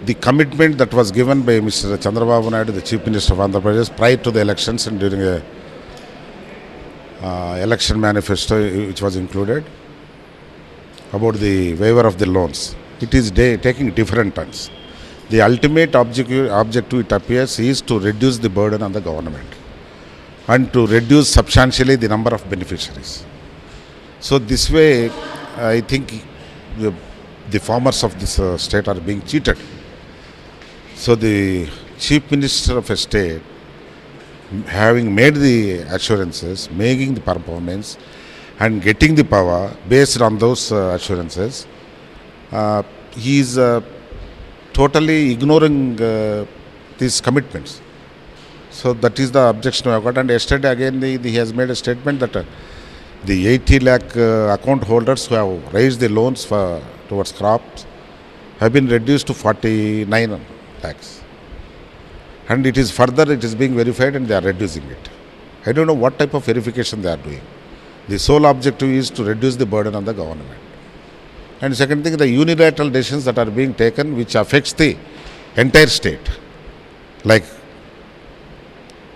The commitment that was given by Mr. Chandrababu Naidu, the Chief Minister of Andhra Pradesh, prior to the elections and during a election manifesto which was included about the waiver of the loans, it is taking different turns. The ultimate objective, it appears, is to reduce the burden on the government and to reduce substantially the number of beneficiaries. So this way, I think the farmers of this state are being cheated. So the Chief Minister of a state, having made the assurances, making the performance and getting the power based on those assurances, he is totally ignoring these commitments. So that is the objection I got. And yesterday again he has made a statement that the 80 lakh account holders who have raised the loans towards crops have been reduced to 49 lakhs. And it is being verified and they are reducing it. I don't know what type of verification they are doing. The sole objective is to reduce the burden on the government. And second thing, the unilateral decisions that are being taken which affects the entire state, like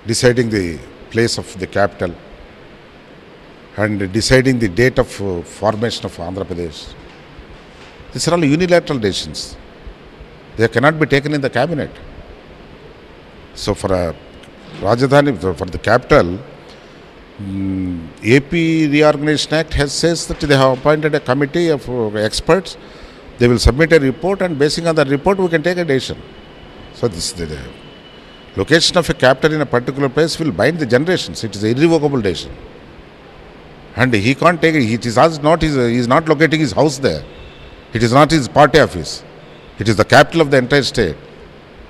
deciding the place of the capital and deciding the date of formation of Andhra Pradesh. These are all unilateral decisions. They cannot be taken in the cabinet. So for a Rajdhani, for the capital, AP Reorganization Act says that they have appointed a committee of experts. They will submit a report, and basing on that report, we can take a decision. So the location of a capital in a particular place will bind the generations. It is an irrevocable decision, and he can't take it. He is not locating his house there. It is not his party office. It is the capital of the entire state,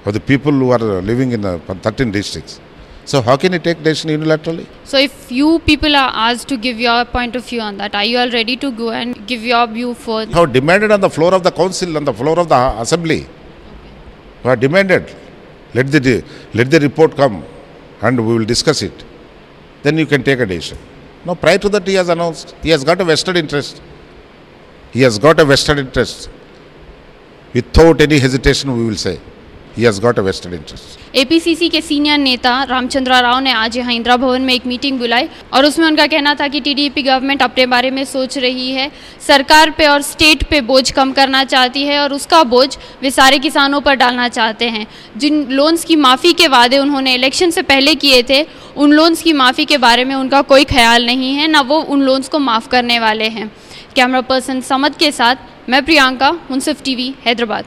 of the people who are living in 13 districts. So how can he take decision unilaterally? So if you people are asked to give your point of view on that, are you all ready to go and give your view for? How demanded on the floor of the council, on the floor of the assembly. We have demanded, let the report come and we will discuss it. Then you can take a decision. No, prior to that he has announced, he has got a vested interest. He has got a vested interest. Without any hesitation we will say, he has got a vested interest. APCC के senior नेता रामचंद्र राव ने आज यहाँ इंदिरा भवन में एक meeting बुलाई और उसमें उनका कहना था कि टीडीपी गवर्नमेंट अपने बारे में सोच रही है, सरकार पे और स्टेट पे बोझ कम करना चाहती है और उसका बोझ वे सारे किसानों पर डालना चाहते हैं। जिन लोन्स की माफ़ी के वादे उन्होंने इलेक्शन से पहले किए थे, उन लोन्स की माफ़ी के बारे में उनका कोई ख्याल नहीं है, ना वो उन लोन्स को माफ़ करने वाले हैं। कैमरा पर्सन समद के साथ मैं प्रियंका, मुंसिफ टीवी, हैदराबाद।